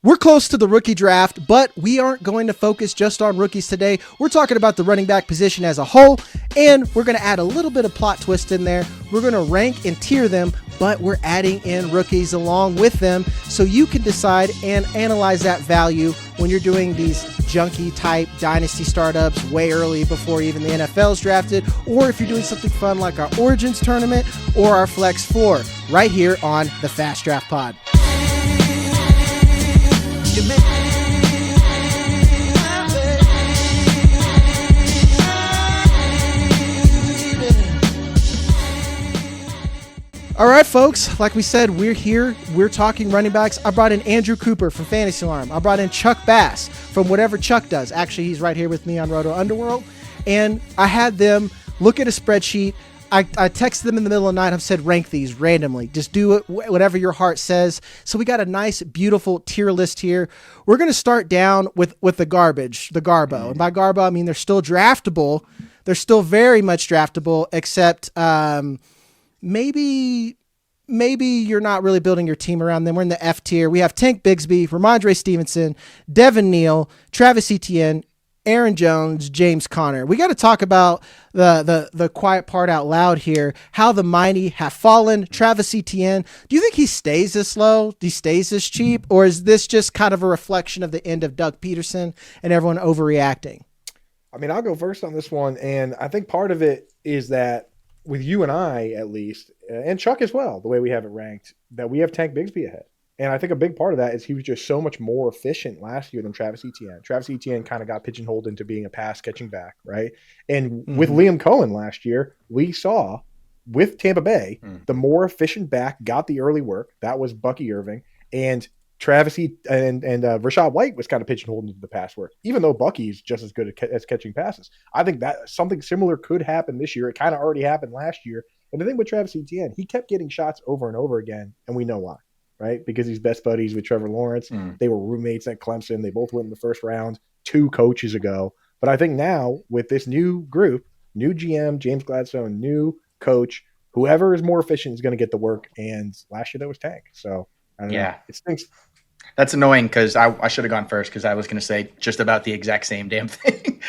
We're close to the rookie draft, but we aren't going to focus just on rookies today. We're talking about the running back position as a whole, and we're going to add a little bit of plot twist in there. We're going to rank and tier them, but we're adding in rookies along with them so you can decide and analyze that value when you're doing these junky type dynasty startups way early before even the NFL's drafted, or if you're doing something fun like our Origins tournament or our Flex 4 right here on the Fast Draft Pod. All right, folks, like we said, we're here. We're talking running backs. I brought in Andrew Cooper from Fantasy Alarm. I brought in Chuck Bass from Whatever Chuck Does. Actually, he's right here with me on Roto Underworld. And I had them look at a spreadsheet. I texted them in the middle of the night. I've said, rank these randomly. Just do it, whatever your heart says. So we got a nice, beautiful tier list here. We're going to start down with the garbage, the Garbo. And by Garbo, I mean they're still draftable. They're still very much draftable, except maybe you're not really building your team around them. We're in the F tier. We have Tank Bigsby, Ramondre Stevenson, Devin Neal, Travis Etienne, Aaron Jones, James Conner. We got to talk about the quiet part out loud here. How the mighty have fallen. Travis Etienne. Do you think he stays this low? He stays this cheap? Or is this just kind of a reflection of the end of Doug Peterson and everyone overreacting? I mean, I'll go first on this one. And I think part of it is that with you and I, at least, and Chuck as well, the way we have it ranked, that we have Tank Bigsby ahead. And I think a big part of that is he was just so much more efficient last year than Travis Etienne. Travis Etienne kind of got pigeonholed into being a pass-catching back, right? And with Liam Cohen last year, we saw with Tampa Bay, the more efficient back got the early work. That was Bucky Irving. And Travis and Rachaad White was kind of pigeonholed into the pass work, even though Bucky is just as good as catching passes. I think that something similar could happen this year. It kind of already happened last year. And the thing with Travis Etienne, he kept getting shots over and over again, and we know why. Right? Because he's best buddies with Trevor Lawrence. They were roommates at Clemson. They both went in the first round 2 coaches ago. But I think now with this new group, new GM, James Gladstone, new coach, whoever is more efficient is going to get the work. And last year that was Tank. So I don't know. It stinks. That's annoying because I should have gone first because I was going to say just about the exact same damn thing.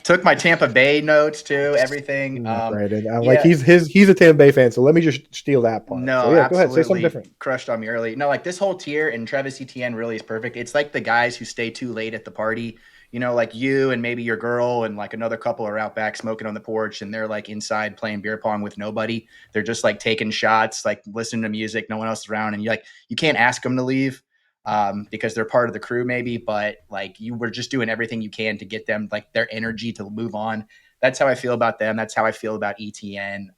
Took my Tampa Bay notes too, everything. Right. And like he's a Tampa Bay fan, so let me just steal that part. No, so, go ahead, say something different. Crushed on me early. No, like this whole tier and Travis Etienne really is perfect. It's like the guys who stay too late at the party. You know, like you and maybe your girl and like another couple are out back smoking on the porch and they're like inside playing beer pong with nobody. They're just like taking shots, like listening to music. No one else is around. And you can't ask them to leave because they're part of the crew maybe, but like you were just doing everything you can to get them like their energy to move on. That's how I feel about them. That's how I feel about ETN.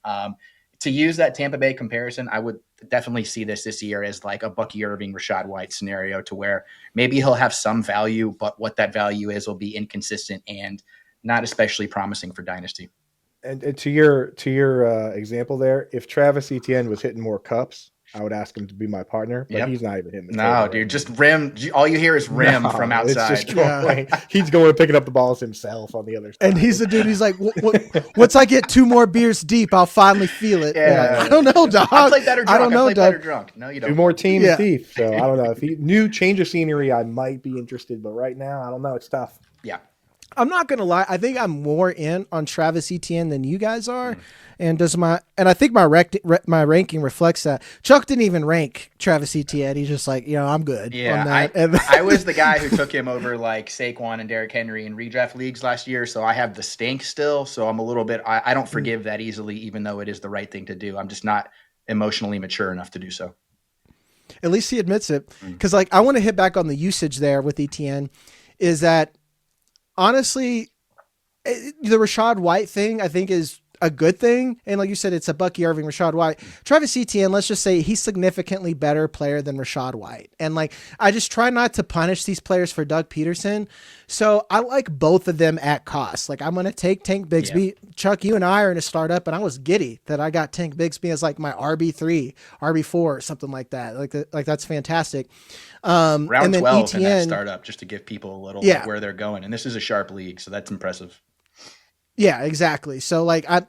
To use that Tampa Bay comparison, I would definitely see this year as like a Bucky Irving, Rachaad White scenario to where maybe he'll have some value, but what that value is will be inconsistent and not especially promising for Dynasty. And to your example there, if Travis Etienne was hitting more cups, I would ask him to be my partner, but he's not even hitting the No, dude, just rim. All you hear is rim from outside. It's just he's going and picking up the balls himself on the other side. And he's the dude. He's like, once I get 2 more beers deep, I'll finally feel it. Yeah. Like, I don't know, dog. I play better drunk. I don't know, I play better drunk. No, you don't. 2 more teams deep. So I don't know. If he new change of scenery, I might be interested, but right now, I don't know. It's tough. Yeah. I'm not gonna lie. I think I'm more in on Travis Etienne than you guys are, and I think my ranking reflects that. Chuck didn't even rank Travis Etienne. He's just like, I'm good. Yeah, on that. I was the guy who took him over like Saquon and Derrick Henry in redraft leagues last year, so I have the stink still. So I'm a little bit. I don't forgive that easily, even though it is the right thing to do. I'm just not emotionally mature enough to do so. At least he admits it, because like I want to hit back on the usage there with Etienne. Is that honestly, the Rachaad White thing, I think, is a good thing. And like you said, it's a Bucky Irving, Rachaad White. Travis Etienne, let's just say he's significantly better player than Rachaad White. And like, I just try not to punish these players for Doug Peterson. So I like both of them at cost. Like I'm going to take Tank Bigsby. Yeah. Chuck, you and I are in a startup and I was giddy that I got Tank Bigsby as like my RB3, RB4 or something like that. Like that's fantastic. Round and then 12 ETN, in that startup just to give people a little where they're going. And this is a sharp league. So that's impressive. Yeah, exactly. So like I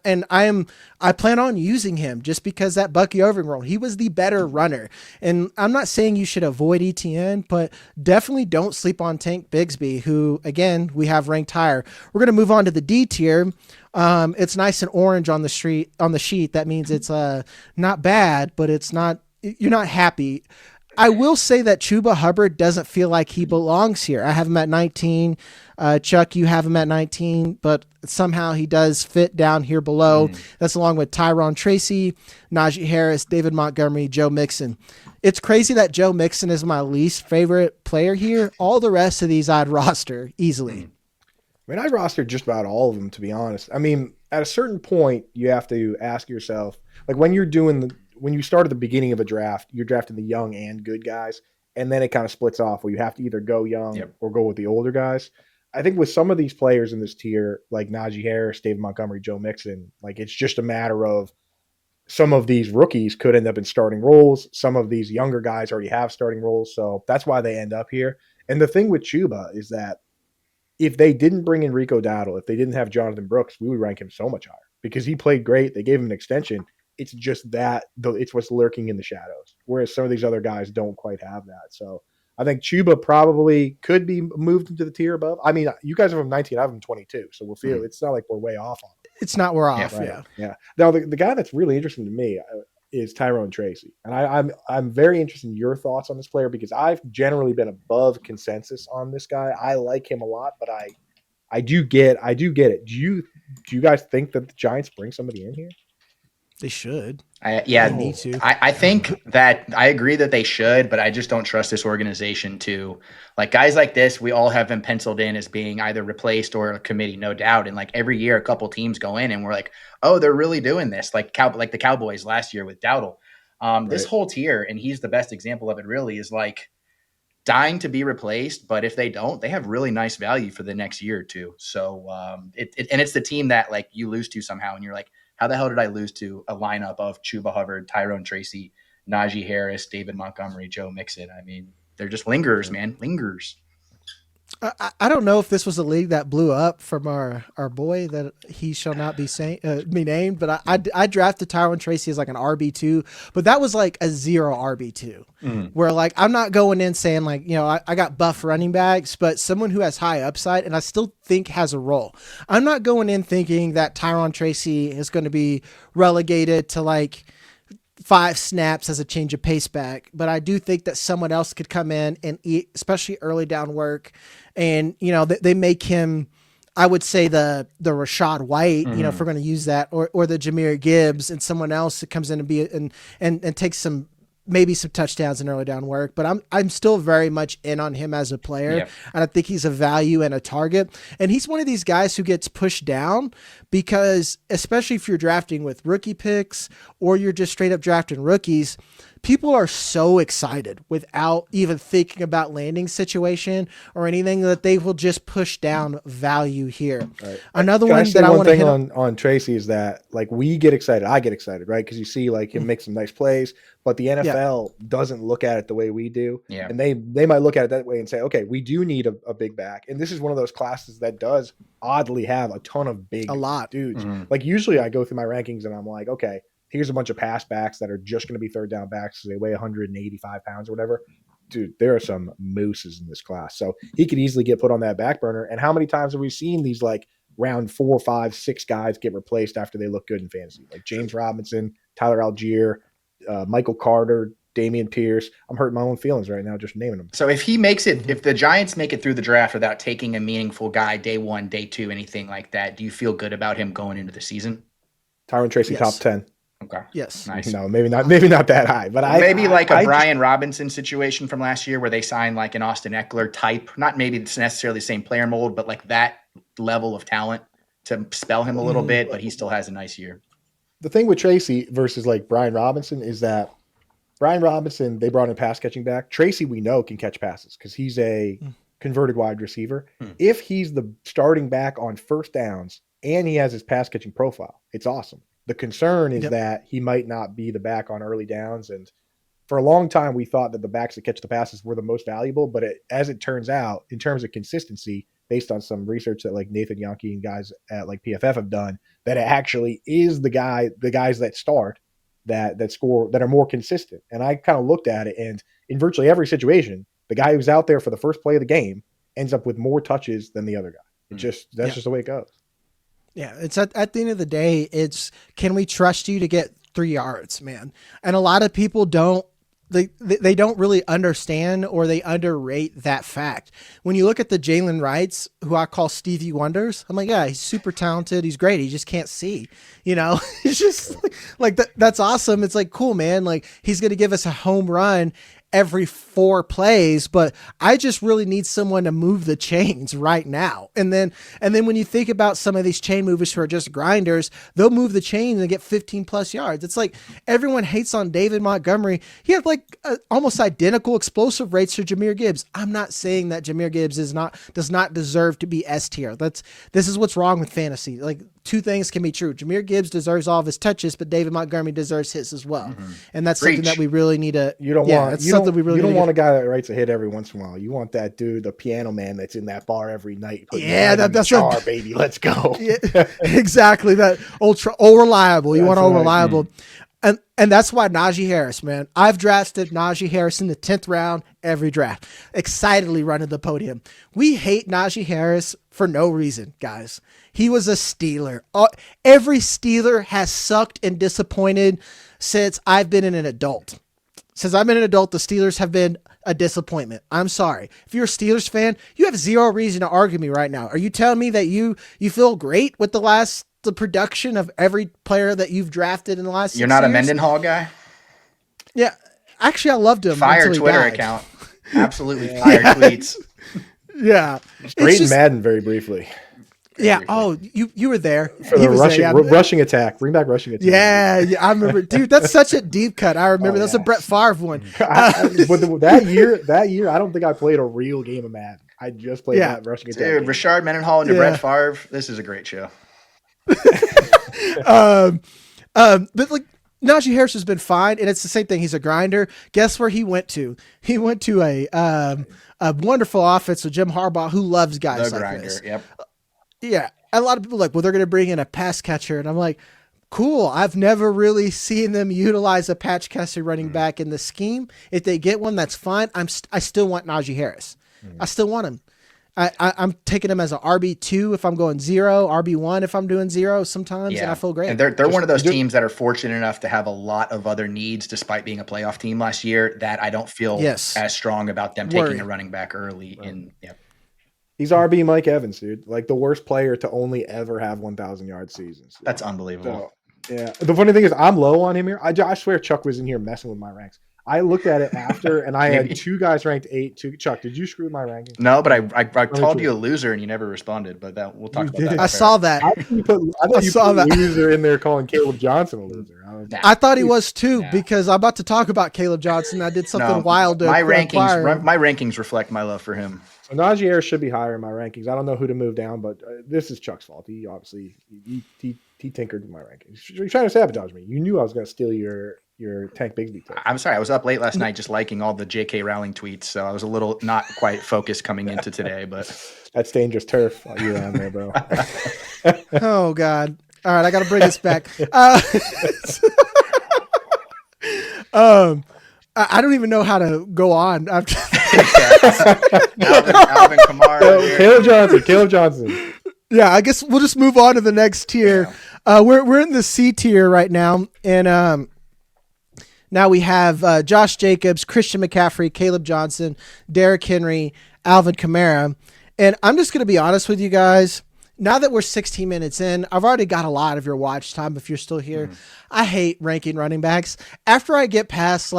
plan on using him just because that Bucky Irving role. He was the better runner. And I'm not saying you should avoid ETN, but definitely don't sleep on Tank Bigsby, who again we have ranked higher. We're gonna move on to the D tier. It's nice and orange on the sheet. That means it's not bad, but it's not you're not happy. I will say that Chuba Hubbard doesn't feel like he belongs here. I have him at 19. Chuck, you have him at 19, but somehow he does fit down here below. That's along with Tyrone, Tracy, Najee Harris, David Montgomery, Joe Mixon. It's crazy that Joe Mixon is my least favorite player here. All the rest of these I'd roster easily. I mean, I rostered just about all of them, to be honest. I mean, at a certain point, you have to ask yourself, like when you start at the beginning of a draft, you're drafting the young and good guys, and then it kind of splits off where you have to either go young or go with the older guys. I think with some of these players in this tier, like Najee Harris, David Montgomery, Joe Mixon, like it's just a matter of some of these rookies could end up in starting roles. Some of these younger guys already have starting roles, so that's why they end up here. And the thing with Chuba is that if they didn't bring in Rico Dowdle, if they didn't have Jonathan Brooks, we would rank him so much higher because he played great. They gave him an extension. It's just that it's what's lurking in the shadows, whereas some of these other guys don't quite have that. So I think Chuba probably could be moved into the tier above. I mean, you guys have him 19, I have him 22, so we'll feel it's not like we're way off on it. It's not we're off. Right? Yeah. Now the guy that's really interesting to me is Tyrone Tracy, and I'm very interested in your thoughts on this player because I've generally been above consensus on this guy. I like him a lot, but I do get it. Do you guys think that the Giants bring somebody in here? They should. They need to. I think that I agree that they should, but I just don't trust this organization to like guys like this. We all have them penciled in as being either replaced or a committee, no doubt. And like every year, a couple teams go in and we're like, oh, they're really doing this. Like the Cowboys last year with Dowdle. This whole tier, and he's the best example of it really, is like dying to be replaced. But if they don't, they have really nice value for the next year or two. So and it's the team that like you lose to somehow and you're like, how the hell did I lose to a lineup of Chuba Hubbard, Tyrone Tracy, Najee Harris, David Montgomery, Joe Mixon? I mean, they're just lingerers, man. Lingers. I don't know if this was a league that blew up from our boy that he shall not be named, but I drafted Tyrone Tracy as like an RB2, but that was like a 0 RB2 where like I'm not going in saying like, you know, I got buff running backs, but someone who has high upside and I still think has a role. I'm not going in thinking that Tyrone Tracy is going to be relegated to like 5 snaps as a change of pace back, but I do think that someone else could come in and eat, especially early down work. And, you know, they make him, I would say the Rashad White, you know, if we're going to use that, or the Jahmyr Gibbs and someone else that comes in and be and takes maybe some touchdowns in early down work, but I'm still very much in on him as a player. And I think he's a value and a target. And he's one of these guys who gets pushed down because especially if you're drafting with rookie picks or you're just straight up drafting rookies, people are so excited without even thinking about landing situation or anything that they will just push down value here. Right. Another one that I want to hit on Tracy is that like we get excited. I get excited, right? Because you see like him make some nice plays, but the NFL doesn't look at it the way we do. Yeah. And they might look at it that way and say, okay, we do need a big back. And this is one of those classes that does oddly have a ton of big dudes. Like usually I go through my rankings and I'm like, okay, here's a bunch of pass backs that are just going to be third down backs. So they weigh 185 pounds or whatever. Dude, there are some mooses in this class. So he could easily get put on that back burner. And how many times have we seen these like round 4, 5, 6 guys get replaced after they look good in fantasy? Like James Robinson, Tyler Algier, Michael Carter, Damian Pierce. I'm hurting my own feelings right now just naming them. So if he makes it, if the Giants make it through the draft without taking a meaningful guy day 1, day 2, anything like that, do you feel good about him going into the season? Tyrone Tracy, top 10. Okay. Yes. Nice. No, maybe not that high, but maybe like a Brian Robinson situation from last year where they signed like an Austin Eckler type, not maybe it's necessarily the same player mold, but like that level of talent to spell him a little bit, but he still has a nice year. The thing with Tracy versus like Brian Robinson is that Brian Robinson, they brought in pass catching back. Tracy, we know, can catch passes because he's a converted wide receiver. If he's the starting back on first downs and he has his pass catching profile, it's awesome. The concern is that he might not be the back on early downs. And for a long time, we thought that the backs that catch the passes were the most valuable. But as it turns out, in terms of consistency, based on some research that like Nathan Yonke and guys at like PFF have done, that it actually is the guys that start that score that are more consistent. And I kind of looked at it, and in virtually every situation, the guy who's out there for the first play of the game ends up with more touches than the other guy. That's just the way it goes. Yeah, it's at the end of the day, it's can we trust you to get 3 yards, man? And a lot of people don't. They don't really understand, or they underrate that fact. When you look at the Jalen Wrights, who I call Stevie Wonders, I'm like, yeah, he's super talented. He's great. He just can't see, it's just like that. That's awesome. It's like, cool, man. Like he's going to give us a home run every 4 plays, but I just really need someone to move the chains right now. And then when you think about some of these chain movers who are just grinders, they'll move the chains and get 15 plus yards. It's like everyone hates on David Montgomery. He had like almost identical explosive rates to Jahmyr Gibbs. I'm not saying that Jahmyr Gibbs does not deserve to be S tier. This is what's wrong with fantasy. Like 2 things can be true. Jahmyr Gibbs deserves all of his touches, but David Montgomery deserves his as well. Mm-hmm. And that's something that we really need to. You don't want a guy that writes a hit every once in a while. You want that dude, the piano man that's in that bar every night. That's jar, baby. Let's go. Yeah, exactly. That ultra reliable. You want all reliable. And that's why Najee Harris, man. I've drafted Najee Harris in the 10th round every draft. Excitedly running the podium. We hate Najee Harris for no reason, guys. He was a Steeler. Every Steeler has sucked and disappointed since I've been an adult. Since I've been an adult, the Steelers have been a disappointment. I'm sorry. If you're a Steelers fan, you have zero reason to argue me right now. Are you telling me that you feel great with the production of every player that you've drafted in the last 6 years? You're not a Mendenhall guy? Yeah. Actually, I loved him. Fire Twitter account. Absolutely fire tweets. Yeah. It's great in Madden very briefly. Yeah. Oh, you were there for the rushing attack. Bring back rushing attack. Yeah. I remember, dude. That's such a deep cut. I remember that's a Brett Favre one. But that year, I don't think I played a real game of Madden. I just played that rushing attack. Dude, Rashard Mendenhall and Brett Favre. This is a great show. But like Najee Harris has been fine, and it's the same thing. He's a grinder. Guess where he went to? He went to a wonderful offense with Jim Harbaugh, who loves guys like grinder. This. Yep. Yeah. A lot of people are like, well, they're going to bring in a pass catcher. And I'm like, cool. I've never really seen them utilize a pass catcher running back in the scheme. If they get one, that's fine. I still want Najee Harris. I still want him. I'm taking him as an RB2 if I'm going 0, RB1 if I'm doing 0 sometimes, and I feel great. And they're one of those teams that are fortunate enough to have a lot of other needs despite being a playoff team last year that I don't feel as strong about them taking a running back early. He's RB Mike Evans, dude. Like the worst player to only ever have 1,000 yard seasons. That's unbelievable. So, yeah. The funny thing is I'm low on him here. I swear Chuck was in here messing with my ranks. I looked at it after, and I had 2 guys ranked 8. Chuck, did you screw with my ranking? No, but I called you a loser, and you never responded. But we'll talk about that. I saw that. I thought you put loser in there calling Caleb Johnson a loser. I thought he was too because I'm about to talk about Caleb Johnson. I did something wild. My rankings reflect my love for him. So Najee Harris should be higher in my rankings. I don't know who to move down, but this is Chuck's fault. He obviously he tinkered with my rankings. You're trying to sabotage me. You knew I was going to steal your Tank Bigsby take. I'm sorry. I was up late last night just liking all the J.K. Rowling tweets, so I was a little not quite focused coming into today. But that's dangerous turf you're on there, bro. Oh God! All right, I got to bring this back. I don't even know how to go on. Alvin Kamara. Caleb Johnson. Yeah, I guess we'll just move on to the next tier. Yeah. We're in the C tier right now, and now we have Josh Jacobs, Christian McCaffrey, Caleb Johnson, Derrick Henry, Alvin Kamara, and I'm just going to be honest with you guys. Now that we're 16 minutes in, I've already got a lot of your watch time. If you're still here, I hate ranking running backs. After I get past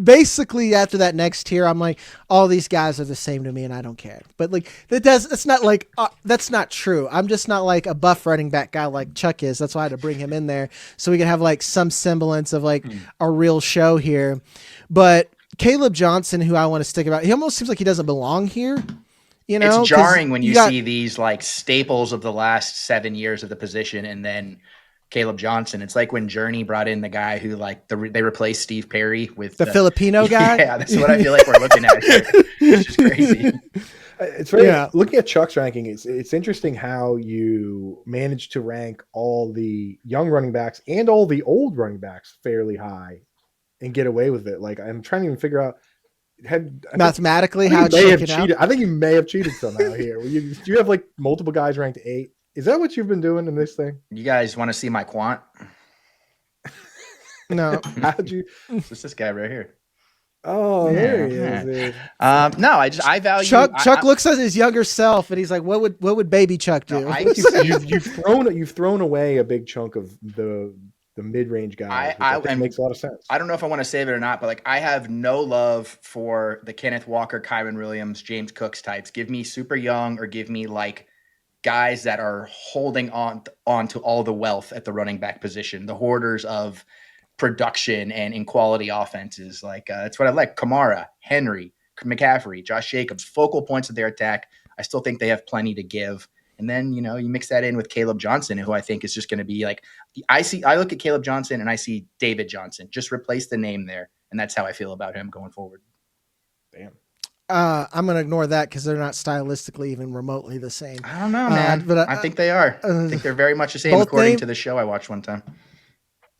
basically after that next tier, I'm like, all these guys are the same to me, and I don't care. But that's not true. I'm just not like a buff running back guy like Chuck is. That's why I had to bring him in there so we can have like some semblance of like a real show here. But Caleb Johnson, who I want to stick about, he almost seems like he doesn't belong here. You know, it's jarring when you see these like staples of the last 7 years of the position, and then Caleb Johnson. It's like when Journey brought in the guy who they replaced Steve Perry with the Filipino guy. Yeah, that's what I feel like we're looking at here. It's just crazy. It's very looking at Chuck's ranking. It's interesting how you managed to rank all the young running backs and all the old running backs fairly high and get away with it. Like I'm trying to even figure out mathematically how you may have cheated. I think you may have cheated somehow here. You have like multiple guys ranked 8. Is that what you've been doing in this thing? You guys want to see my quant? No. How'd you? It's this guy right here. Oh, there he is. No, I value Chuck looks at his younger self and he's like, "What would baby Chuck do?" No, you've thrown away a big chunk of the mid-range guys. I think makes a lot of sense. I don't know if I want to save it or not, but like I have no love for the Kenneth Walker, Kyren Williams, James Cooks types. Give me super young or give me like guys that are holding on to all the wealth at the running back position, the hoarders of production and in quality offenses. Like that's what I like. Kamara, Henry, McCaffrey, Josh Jacobs, focal points of their attack. I still think they have plenty to give. And then, you mix that in with Caleb Johnson, who I think is just going to be like, I look at Caleb Johnson and I see David Johnson. Just replace the name there. And that's how I feel about him going forward. Damn. I'm going to ignore that because they're not stylistically even remotely the same. I don't know, man. But I think they are. I think they're very much the same according to the show I watched one time.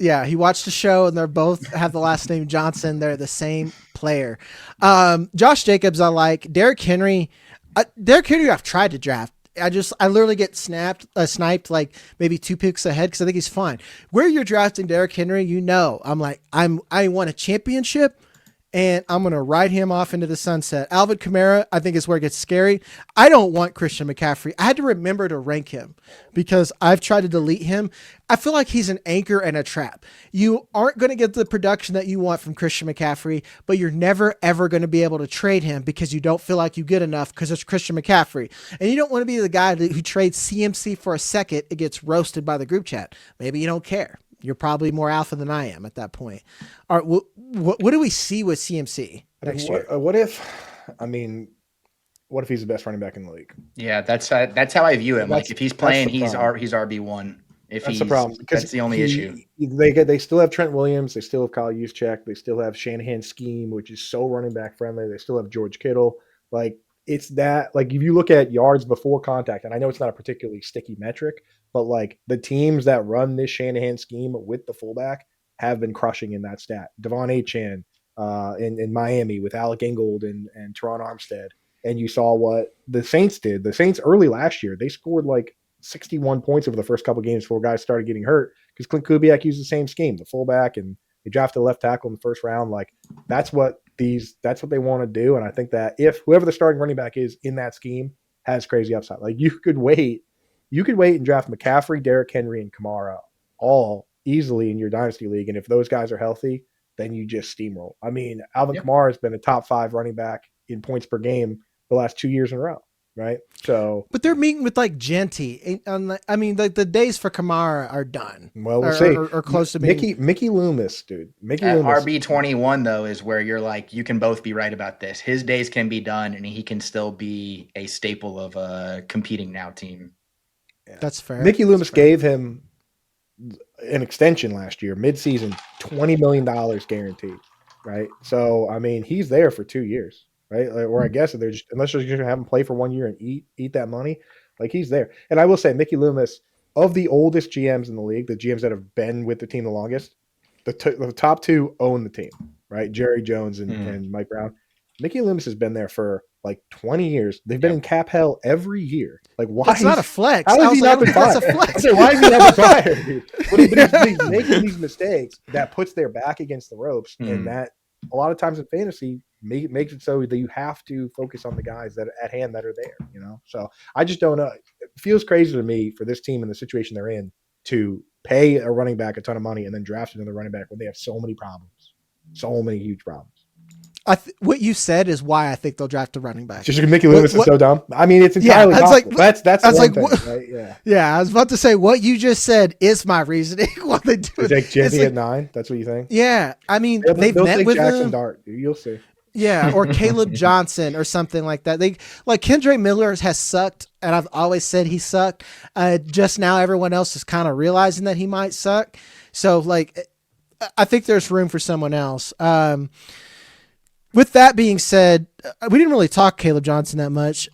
Yeah, he watched the show and they're both have the last name Johnson. They're the same player. Josh Jacobs, I like. Derrick Henry, I've tried to draft. I literally get sniped like maybe 2 picks ahead because I think he's fine. Where you're drafting Derrick Henry, I'm like, I want a championship and I'm going to ride him off into the sunset. Alvin Kamara, I think is where it gets scary. I don't want Christian McCaffrey. I had to remember to rank him because I've tried to delete him. I feel like he's an anchor and a trap. You aren't going to get the production that you want from Christian McCaffrey, but you're never, ever going to be able to trade him because you don't feel like you get enough because it's Christian McCaffrey. And you don't want to be the guy who trades CMC for a second. It gets roasted by the group chat. Maybe you don't care. You're probably more alpha than I am at that point. All right, what do we see with CMC next year? What if he's the best running back in the league? Yeah, that's how I view him. Like if he's playing, he's RB1. That's the problem. That's the only issue. They still have Trent Williams. They still have Kyle Juszczyk. They still have Shanahan's scheme, which is so running back friendly. They still have George Kittle. Like it's that. Like if you look at yards before contact, and I know it's not a particularly sticky metric, but like the teams that run this Shanahan scheme with the fullback have been crushing in that stat. Devon Achane in Miami with Alec Ingold and Teron Armstead. And you saw what the Saints did. The Saints early last year, they scored like 61 points over the first couple of games before guys started getting hurt because Clint Kubiak used the same scheme, the fullback, and they drafted a left tackle in the first round. Like that's what they want to do. And I think that if whoever the starting running back is in that scheme has crazy upside, like you could wait and draft McCaffrey, Derrick Henry, and Kamara all easily in your dynasty league. And if those guys are healthy, then you just steamroll. I mean, Alvin Kamara has been a top 5 running back in points per game the last 2 years in a row. Right. So, but they're meeting with like jeanty. I mean, the days for Kamara are done. Well, we'll see. Or close to being. Mickey Loomis, dude. Mickey Loomis. RB21 though is where you're like, you can both be right about this. His days can be done, and he can still be a staple of a competing now team. Yeah. That's fair. Mickey Loomis gave him an extension last year, mid-season, $20 million guaranteed. Right. So, I mean, he's there for 2 years. Right. Or I guess unless you're just going to have him play for 1 year and eat that money, like he's there. And I will say Mickey Loomis, of the oldest GMs in the league, the GMs that have been with the team the longest, the top 2 own the team, right? Jerry Jones and Mike Brown. Mickey Loomis has been there for like 20 years. They've been in cap hell every year. Like why? It's not a flex. How has he not been fired? Why is he not been fired? But he's making these mistakes that puts their back against the ropes, and that a lot of times in fantasy makes it so that you have to focus on the guys that at hand that are there, So I just don't know. It feels crazy to me for this team in the situation they're in to pay a running back a ton of money and then draft another running back when they have so many problems, so many huge problems. What you said is why I think they'll draft a running back. Just Mickey Loomis is so dumb. I mean, it's entirely possible. That's one thing, right? Yeah. Yeah, I was about to say what you just said is my reasoning. What they do? They take Jeanty at 9. That's what you think? Yeah, I mean they've met take with Jackson him. Dart. You'll see. Yeah, or Caleb Johnson or something like that. Like Kendre Miller has sucked, and I've always said he sucked. Just now, everyone else is kind of realizing that he might suck. So, like, I think there's room for someone else. With that being said, we didn't really talk Caleb Johnson that much.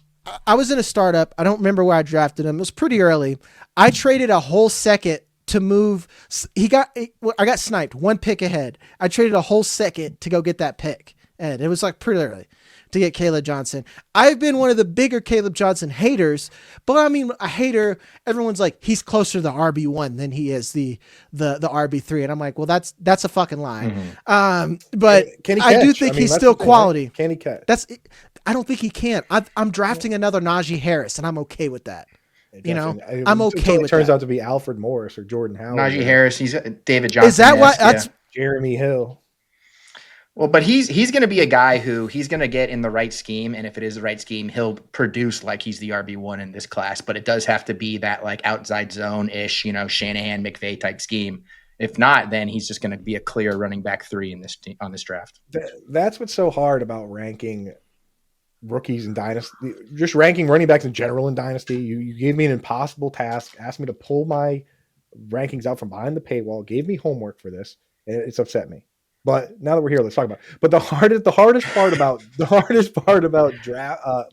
I was in a startup. I don't remember where I drafted him. It was pretty early. I traded a whole second to move. I got sniped 1 pick ahead. I traded a whole second to go get that pick. And it was like pretty early to get Caleb Johnson. I've been one of the bigger Caleb Johnson haters, but I mean, a hater, everyone's like, he's closer to the RB1 than he is the RB3. And I'm like, well, that's a fucking lie. But can he I do catch? think I mean, he's that's still the thing, quality. right? Can he catch? I don't think he can. I'm drafting another Najee Harris, and I'm okay with that. You know, I'm okay with that. It turns out to be Alfred Morris or Jordan Howard. Najee Harris, he's David Johnson. Is that why? That's Jeremy Hill. Well, but he's going to be a guy who he's going to get in the right scheme, and if it is the right scheme, he'll produce like he's the RB1 in this class. But it does have to be that like outside zone-ish, Shanahan, McVay type scheme. If not, then he's just going to be a clear running back 3 in this on this draft. That's what's so hard about ranking rookies in Dynasty. Just ranking running backs in general in Dynasty. You gave me an impossible task, asked me to pull my rankings out from behind the paywall, gave me homework for this, and it's upset me. But now that we're here, let's talk about it. But the hardest part about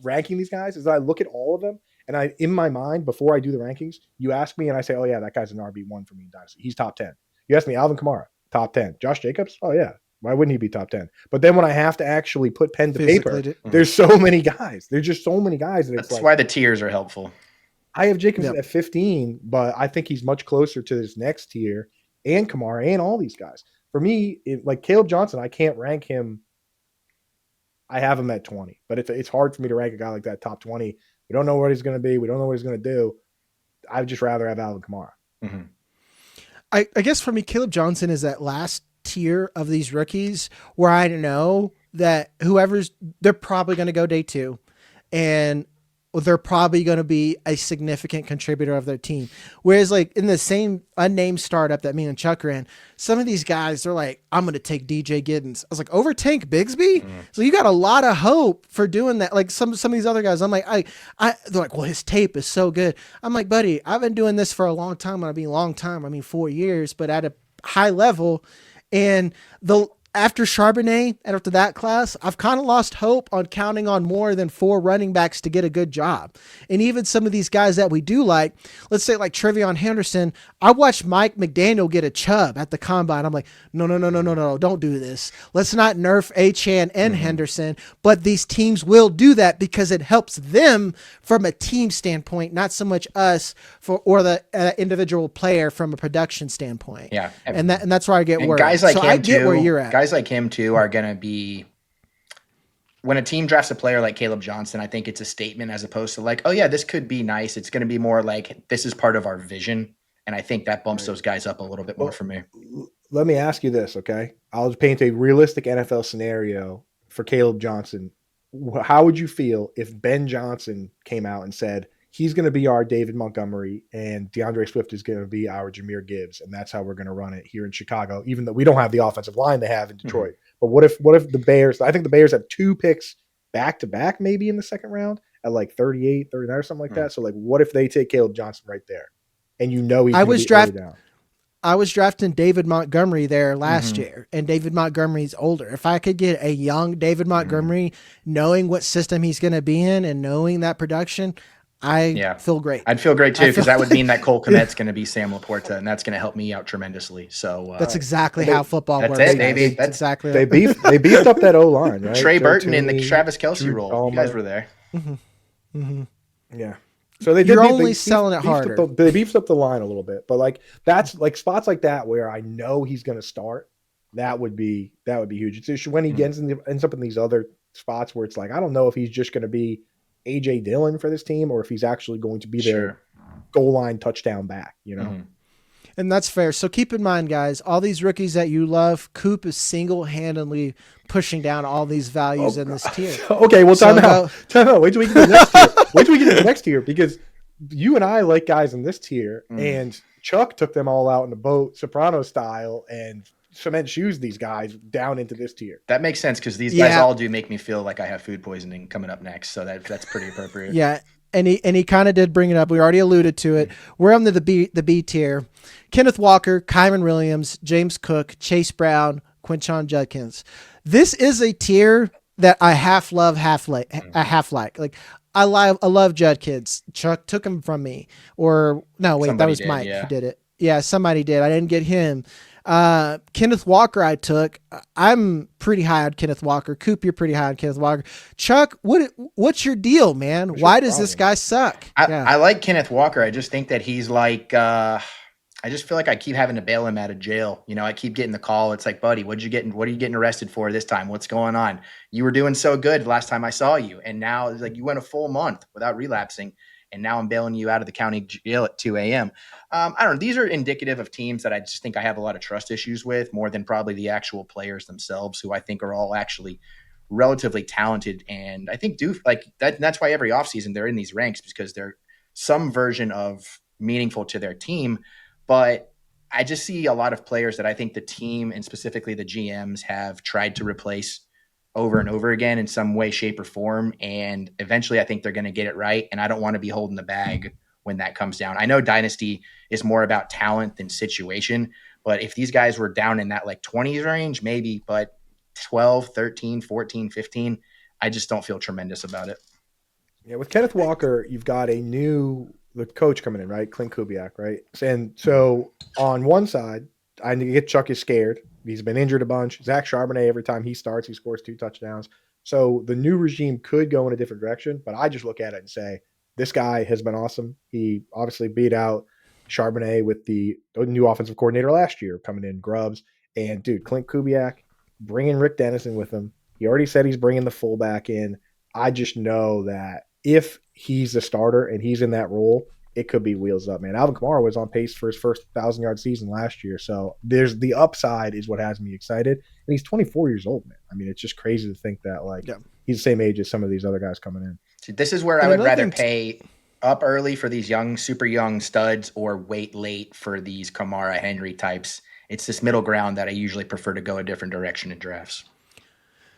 ranking these guys is that I look at all of them, and in my mind, before I do the rankings, you ask me and I say, oh yeah, that guy's an RB1 for me in Dynasty. He's top 10. You ask me Alvin Kamara, top 10. Josh Jacobs, oh yeah. Why wouldn't he be top 10? But then when I have to actually put pen to paper, there's so many guys. There's just so many guys. That's why the tiers are helpful. I have Jacobs at 15, but I think he's much closer to this next tier and Kamara and all these guys. For me, like Caleb Johnson, I can't rank him. I have him at 20, but it's hard for me to rank a guy like that top 20. We don't know what he's going to be. We don't know what he's going to do. I'd just rather have Alvin Kamara. Mm-hmm. I guess for me, Caleb Johnson is that last tier of these rookies where I know that they're probably going to go day 2, and they're probably going to be a significant contributor of their team. Whereas like in the same unnamed startup that me and Chuck ran, some of these guys, they're like, I'm going to take DJ Gibbs. I was like, over Tank Bigsby? So you got a lot of hope for doing that. Like some of these other guys, I'm like, they're like, well, his tape is so good. I'm like, buddy, I've been doing this for a long time. I mean 4 years, but at a high level. And after Charbonnet and after that class, I've kind of lost hope on counting on more than 4 running backs to get a good job. And even some of these guys that we do like, let's say like Treveyon Henderson, I watched Mike McDaniel get a chub at the combine. I'm like, no, don't do this. Let's not nerf achane and Henderson, but these teams will do that because it helps them from a team standpoint, not so much us or the individual player from a production standpoint. Yeah. And that's where I get worried. Guys like so him I get too, where you're at. Guys like him too are going to be, when a team drafts a player like Caleb Johnson, I think it's a statement as opposed to like, oh yeah, this could be nice. It's going to be more like, this is part of our vision. And I think that bumps those guys up a little bit more for me. Let me ask you this, okay? I'll just paint a realistic NFL scenario for Caleb Johnson. How would you feel if Ben Johnson came out and said, he's going to be our David Montgomery and DeAndre Swift is going to be our Jahmyr Gibbs, and that's how we're going to run it here in Chicago, even though we don't have the offensive line they have in Detroit. But what if the Bears, I think the Bears have 2 picks back-to-back maybe in the second round at like 38, 39 or something like that. So like what if they take Caleb Johnson right there? And you know he's going to be early down. I was drafting David Montgomery there last year, and David Montgomery's older. If I could get a young David Montgomery, knowing what system he's going to be in and knowing that production, I feel great. I'd feel great too, because that would mean that Cole Kmet's going to be Sam Laporta, and that's going to help me out tremendously. So that's exactly how football works. That's it, baby. That's exactly. They beefed up that O-line, right? Trey Burton in the Travis Kelce role. You guys were there. Yeah. So they You're only selling it harder. They beefed up the line a little bit, but like that's like spots like that where I know he's going to start. That would be huge. It's just when he ends up in these other spots where it's like I don't know if he's just going to be AJ Dillon for this team or if he's actually going to be their goal line touchdown back. You know. And that's fair. So keep in mind, guys, all these rookies that you love, Coop is single-handedly pushing down all these values in this tier. Okay, well, time out. Wait till we get to the next tier. Wait till we get to the next tier, because you and I like guys in this tier, and Chuck took them all out in the boat, Soprano style, and cement shoes these guys down into this tier. That makes sense because these guys all do make me feel like I have food poisoning coming up next. So that's pretty appropriate. Yeah. And he kind of did bring it up. We already alluded to it. We're on the B tier. Kenneth Walker, Kyren Williams, James Cook, Chase Brown, Quinshon Judkins. This is a tier that I half love, half like. Like I love Judkins. Chuck took him from me. Or no, wait, that was Mike who did it. Yeah, somebody did. I didn't get him. Kenneth Walker I took. I'm pretty high on Kenneth Walker. Coop, you're pretty high on Kenneth Walker. Chuck, what's your deal, man? Why does this guy suck? I like Kenneth Walker. I just think that he's like I just feel like I keep having to bail him out of jail. You know, I keep getting the call. It's like, buddy, what are you getting arrested for this time? What's going on? You were doing so good last time I saw you. And now it's like you went a full month without relapsing. And now I'm bailing you out of the county jail at 2 a.m. I don't know. These are indicative of teams that I just think I have a lot of trust issues with more than probably the actual players themselves, who I think are all actually relatively talented. And I think do like that. That's why every offseason they're in these ranks, because they're some version of meaningful to their team. But I just see a lot of players that I think the team and specifically the GMs have tried to replace over and over again in some way, shape, or form. And eventually I think they're going to get it right. And I don't want to be holding the bag when that comes down. I know Dynasty is more about talent than situation, but if these guys were down in that like 20s range, maybe, but 12, 13, 14, 15, I just don't feel tremendous about it. Yeah. With Kenneth Walker, you've got the coach coming in, right? Clint Kubiak, right? And so on one side, I get Chuck is scared. He's been injured a bunch. Zach Charbonnet, every time he starts, he scores 2 touchdowns. So the new regime could go in a different direction, but I just look at it and say, this guy has been awesome. He obviously beat out Charbonnet with the new offensive coordinator last year coming in, Grubbs. And, dude, Clint Kubiak, bringing Rick Dennison with him. He already said he's bringing the fullback in. I just know that if he's the starter and he's in that role, it could be wheels up, man. Alvin Kamara was on pace for his first 1,000-yard season last year. So there's the upside is what has me excited. And he's 24 years old, man. I mean, it's just crazy to think that, he's the same age as some of these other guys coming in. See, this is where I would rather pay up early for these young, super young studs or wait late for these Kamara, Henry types. It's this middle ground that I usually prefer to go a different direction in drafts.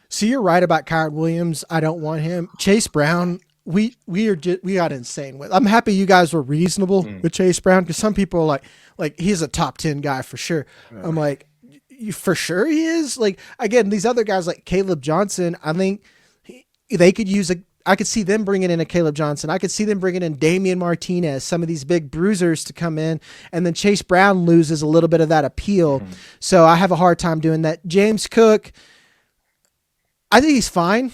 So you're right about Kyren Williams. I don't want him. Chase Brown, we got insane with. I'm happy you guys were reasonable with Chase Brown, because some people are like he's a top 10 guy for sure. I'm like, you for sure he is. Like, again, these other guys like Caleb Johnson, I think they could use I could see them bringing in a Caleb Johnson. I could see them bringing in Damian Martinez, some of these big bruisers to come in, and then Chase Brown loses a little bit of that appeal. So I have a hard time doing that. James Cook, I think he's fine.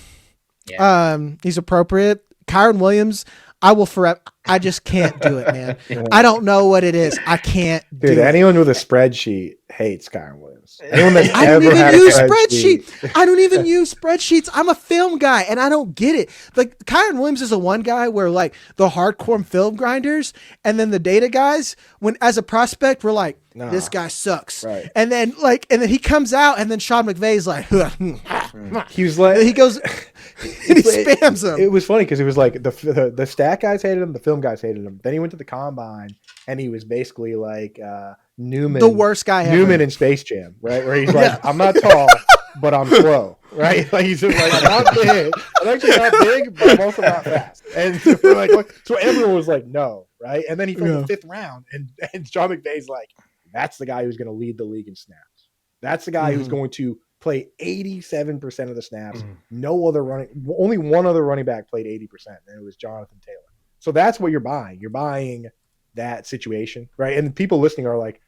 Yeah. He's appropriate. Kyren Williams, I will forever. I just can't do it, man. I don't know what it is. I can't do it. Anyone with a spreadsheet hates Kyren Williams. Anyone that's I don't even use spreadsheets. I don't even use spreadsheets. I'm a film guy, and I don't get it. Like, Kyren Williams is a one guy where, like, the hardcore film grinders and then the data guys, when as a prospect, we're like, this guy sucks. Right. And then he comes out, and then Sean McVay's like, he was like, he goes, and he spams him. It was funny because it was like the stat guys hated him, the film guys hated him. Then he went to the combine, and he was basically like Newman, the worst guy ever. Newman in Space Jam, right? Where he's like, I'm not tall, but I'm slow, right? Like, he's just like, I'm not big. I'm actually not big, but I'm also not fast. And so we're like, so everyone was like, no, right? And then he fell in the 5th round, and Sean McVay's like, that's the guy who's going to lead the league in snaps. That's the guy who's going to play 87% of the snaps. Only one other running back played 80%, and it was Jonathan Taylor. So that's what you're buying. You're buying that situation, right? And people listening are like,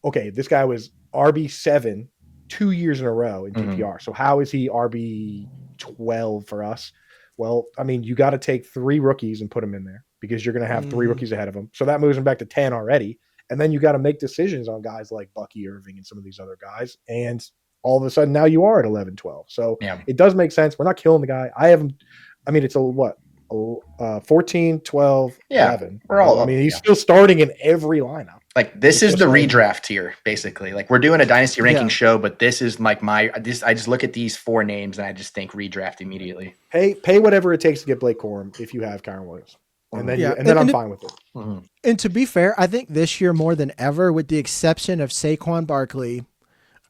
okay, this guy was RB7 2 years in a row in PPR. So how is he RB12 for us? Well, I mean, you got to take 3 rookies and put them in there, because you're going to have 3 rookies ahead of him. So that moves him back to 10 already. And then you got to make decisions on guys like Bucky, Irving, and some of these other guys. And all of a sudden now you are at 11, 12. So it does make sense. We're not killing the guy. It's a 14, 12, 11. We're all I mean, he's still starting in every lineup. Like, this is the redraft tier, basically. Like, we're doing a dynasty ranking show, but this is like I just look at these 4 names and I just think redraft immediately. Pay whatever it takes to get Blake Corum if you have Kyren Williams. And then I'm fine with it. And to be fair, I think this year more than ever, with the exception of Saquon Barkley,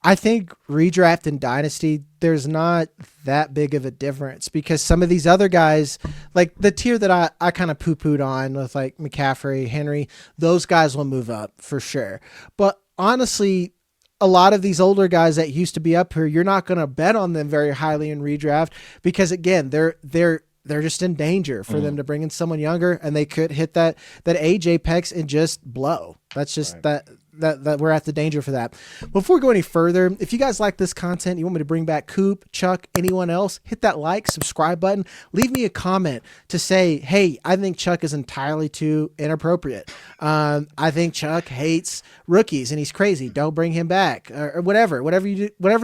I think redraft and dynasty, there's not that big of a difference because some of these other guys, like the tier that I kind of poo-pooed on with like McCaffrey, Henry, those guys will move up for sure. But honestly, a lot of these older guys that used to be up here, you're not going to bet on them very highly in redraft because again, they're just in danger for them to bring in someone younger and they could hit that age apex and just blow. That's just that we're at the danger for that. Before we go any further, if you guys like this content, you want me to bring back Coop, Chuck, anyone else, hit that like, subscribe button, leave me a comment to say, hey, I think Chuck is entirely too inappropriate. I think Chuck hates rookies and he's crazy. Don't bring him back or whatever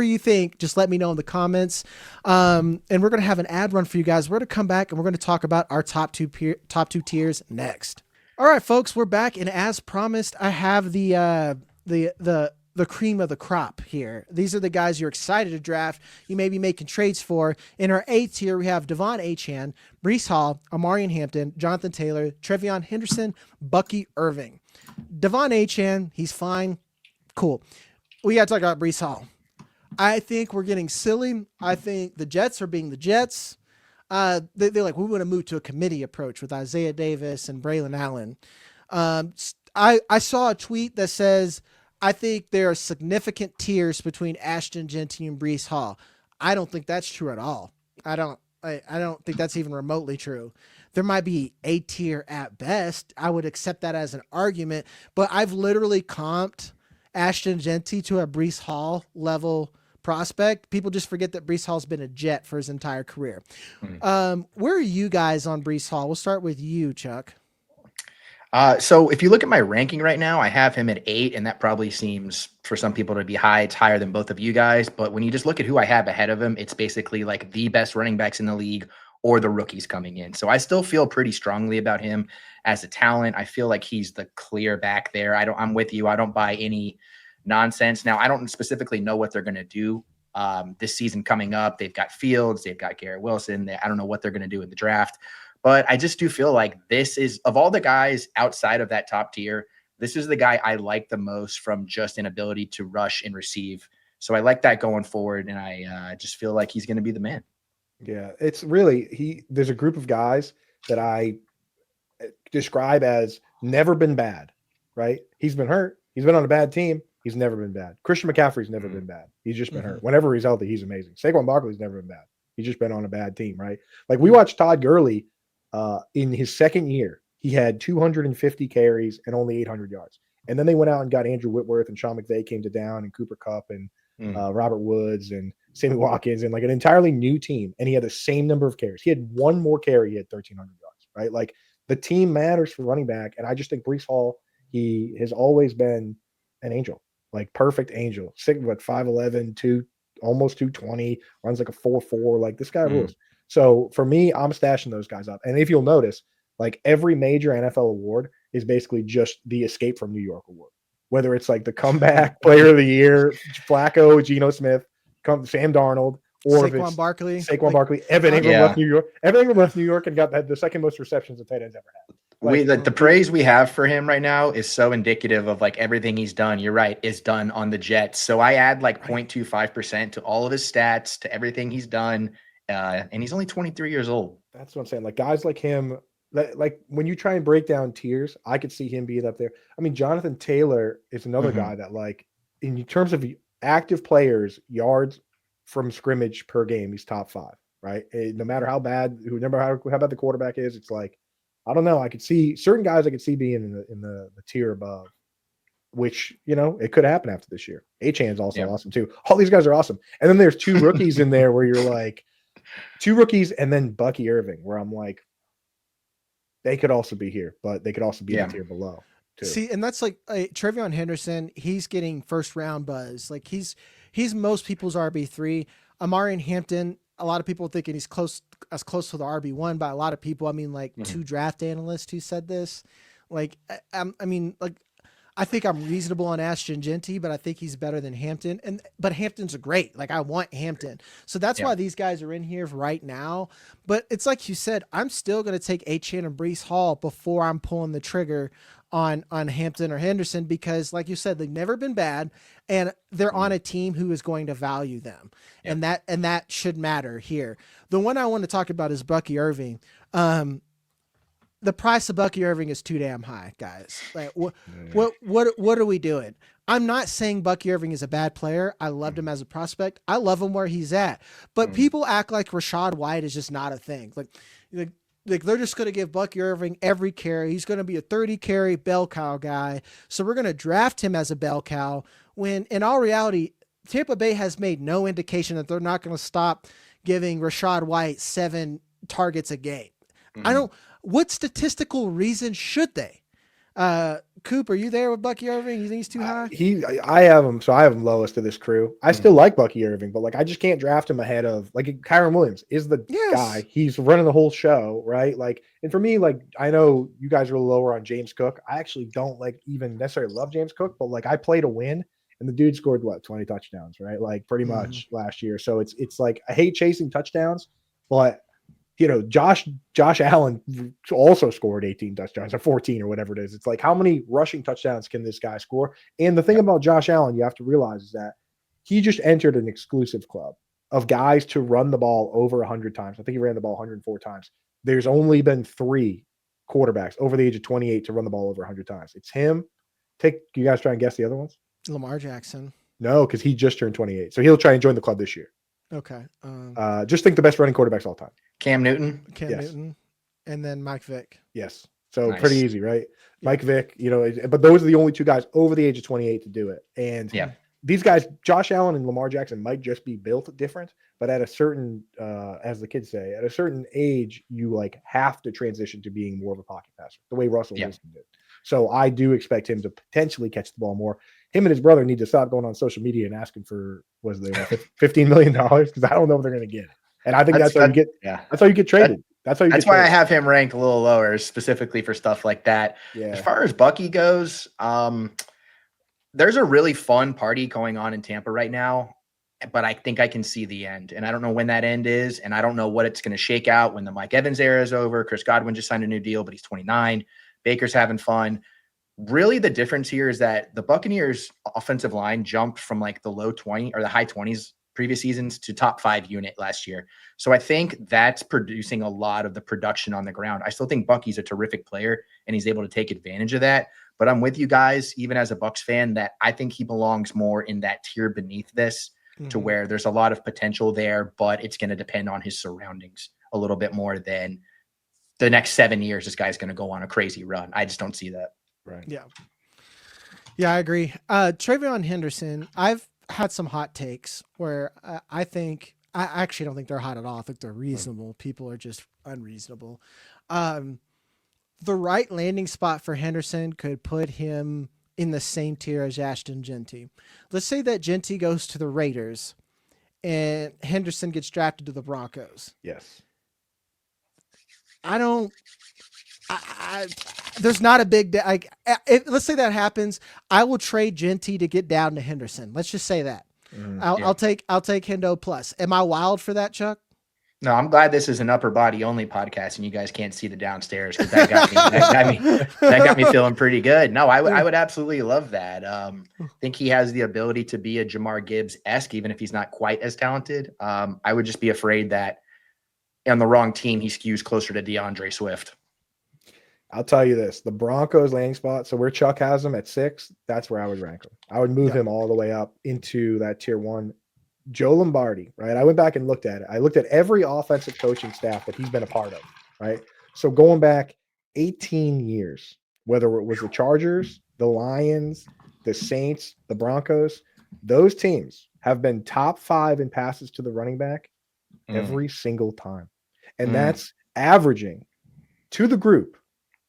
you think, just let me know in the comments. And we're going to have an ad run for you guys. We're going to come back and we're going to talk about our top two tiers next. All right, folks, we're back, and as promised, I have the cream of the crop here. These are the guys you're excited to draft. You may be making trades for. In our A tier, we have Devon Achane, Breece Hall, Omarion Hampton, Jonathan Taylor, Treveyon Henderson, Bucky Irving. Devon Achane, he's fine, cool. We got to talk about Breece Hall. I think we're getting silly. I think the Jets are being the Jets. They're like, we want to move to a committee approach with Isaiah Davis and Braylon Allen. I saw a tweet that says, I think there are significant tiers between Ashton, Jeanty, and Breece Hall. I don't think that's true at all. I don't think that's even remotely true. There might be a tier at best. I would accept that as an argument, but I've literally comped Ashton Jeanty to a Breece Hall level prospect. People just forget that Breece Hall's been a Jet for his entire career. Where are you guys on Breece Hall? We'll start with you, Chuck. So if you look at my ranking right now, I have him at 8, and that probably seems for some people to be high. It's higher than both of you guys. But when you just look at who I have ahead of him, it's basically like the best running backs in the league or the rookies coming in. So I still feel pretty strongly about him as a talent. I feel like he's the clear back there. I'm with you. I don't buy any nonsense. Now, I don't specifically know what they're going to do this season coming up. They've got Fields, they've got Garrett Wilson. I don't know what they're going to do in the draft, but I just do feel like this is, of all the guys outside of that top tier, this is the guy I like the most from just an ability to rush and receive. So I like that going forward, and I just feel like he's going to be the man. Yeah, it's really there's a group of guys that I describe as never been bad, right? He's been hurt. He's been on a bad team. He's never been bad. Christian McCaffrey's never been bad. He's just been hurt. Whenever he's healthy, he's amazing. Saquon Barkley's never been bad. He's just been on a bad team, right? Like we watched Todd Gurley in his second year. He had 250 carries and only 800 yards. And then they went out and got Andrew Whitworth and Sean McVay came to down and Cooper Kupp and Robert Woods and Sammy Watkins and like an entirely new team. And he had the same number of carries. He had one more carry. He had 1,300 yards, right? Like the team matters for running back. And I just think Breece Hall, he has always been an angel. Like perfect angel, 5'11", almost 220, runs like a 4.4. Like this guy rules. So for me, I'm stashing those guys up. And if you'll notice, like every major NFL award is basically just the Escape from New York award. Whether it's like the comeback player of the year, Flacco, Geno Smith, Sam Darnold, or Saquon Barkley. Evan Ingram left New York. Evan Ingram left New York and got the second most receptions a tight end's ever had. The praise we have for him right now is so indicative of like everything he's done. You're right, is done on the Jets. So I add like 0.25% to all of his stats, to everything he's done. And he's only 23 years old. That's what I'm saying. Like guys like him, like when you try and break down tiers, I could see him being up there. I mean, Jonathan Taylor is another guy that like in terms of active players, yards from scrimmage per game, he's top 5, right? No matter how bad, how bad the quarterback is, it's like, I don't know. I could see certain guys I could see being in the tier above, which, you know, it could happen after this year. Achane's also awesome too. All these guys are awesome. And then there's 2 rookies in there where you're like 2 rookies and then Bucky Irving, where I'm like, they could also be here, but they could also be in the tier below too. See, and that's like Treveyon Henderson, he's getting first round buzz. Like he's most people's RB3. Omarion Hampton, a lot of people thinking he's close to the RB1 by a lot of people. I mean, like 2 draft analysts who said this. Like, I mean, like, I think I'm reasonable on Ashton Jeanty, but I think he's better than Hampton. But Hampton's great. Like, I want Hampton. So that's why these guys are in here right now. But it's like you said, I'm still going to take Achane and Breece Hall before I'm pulling the trigger on Hampton or Henderson because, like you said, they've never been bad, and they're on a team who is going to value them, and that should matter here. The one I want to talk about is Bucky Irving. The price of Bucky Irving is too damn high, guys. Like, what are we doing? I'm not saying Bucky Irving is a bad player. I loved him as a prospect. I love him where he's at. But people act like Rachaad White is just not a thing. Like they're just going to give Bucky Irving every carry. He's going to be a 30 carry bell cow guy. So we're going to draft him as a bell cow when in all reality, Tampa Bay has made no indication that they're not going to stop giving Rachaad White 7 targets a game. What statistical reason should they? Coop, are you there with Bucky Irving? You think he's too high? I have him, so I have him lowest of this crew. I still like Bucky Irving, but like I just can't draft him ahead of like Kyren Williams is the guy. He's running the whole show, right? Like, and for me, like I know you guys are lower on James Cook. I actually don't like even necessarily love James Cook, but like I play to win, and the dude scored 20 touchdowns, right? Like pretty much last year. So it's like I hate chasing touchdowns, but you know, Josh Allen also scored 18 touchdowns or 14 or whatever it is. It's like, how many rushing touchdowns can this guy score? And the thing about Josh Allen, you have to realize is that he just entered an exclusive club of guys to run the ball over 100 times. I think he ran the ball 104 times. There's only been 3 quarterbacks over the age of 28 to run the ball over 100 times. It's him. You guys try and guess the other ones? Lamar Jackson. No, because he just turned 28. So he'll try and join the club this year. Okay. Just think the best running quarterbacks all time. Cam Newton. Newton. And then Mike Vick. Yes. So pretty easy, right? Yeah. Mike Vick, you know, but those are the only 2 guys over the age of 28 to do it. And these guys, Josh Allen and Lamar Jackson might just be built different, but at a certain, as the kids say, at a certain age, you like have to transition to being more of a pocket passer, the way Russell Wilson did. So I do expect him to potentially catch the ball more. Him and his brother need to stop going on social media and asking for $15 million because I don't know if they're going to get it. And I think that's how you get. Yeah, that's how you get traded. That's why I have him ranked a little lower, specifically for stuff like that. Yeah. As far as Bucky goes, there's a really fun party going on in Tampa right now, but I think I can see the end, and I don't know when that end is, and I don't know what it's going to shake out when the Mike Evans era is over. Chris Godwin just signed a new deal, but he's 29. Baker's having fun. Really, the difference here is that the Buccaneers offensive line jumped from like the low 20 or the high 20s previous seasons to top 5 unit last year. So I think that's producing a lot of the production on the ground. I still think Bucky's a terrific player and he's able to take advantage of that. But I'm with you guys, even as a Bucs fan, that I think he belongs more in that tier beneath this to where there's a lot of potential there, but it's going to depend on his surroundings a little bit more than the next 7 years. This guy's going to go on a crazy run. I just don't see that. Right. Yeah, I agree. Treveyon Henderson, I've had some hot takes where I actually don't think they're hot at all. I think they're reasonable. People are just unreasonable. The right landing spot for Henderson could put him in the same tier as Ashton Jeanty. Let's say that Jeanty goes to the Raiders and Henderson gets drafted to the Broncos. Yes. There's not a big let's say that happens. I will trade Jeanty to get down to Henderson. Let's just say that. I'll take Hendo plus. Am I wild for that, Chuck? No, I'm glad this is an upper body only podcast and you guys can't see the downstairs because that got me feeling pretty good. No, I would absolutely love that. Think he has the ability to be a Jahmyr Gibbs-esque, even if he's not quite as talented. I would just be afraid that on the wrong team, he skews closer to DeAndre Swift. I'll tell you this, the Broncos landing spot, so where Chuck has him at 6, that's where I would rank him. I would move him all the way up into that tier 1. Joe Lombardi, right? I went back and looked at it. I looked at every offensive coaching staff that he's been a part of, right? So going back 18 years, whether it was the Chargers, the Lions, the Saints, the Broncos, those teams have been top 5 in passes to the running back every single time. And that's averaging to the group.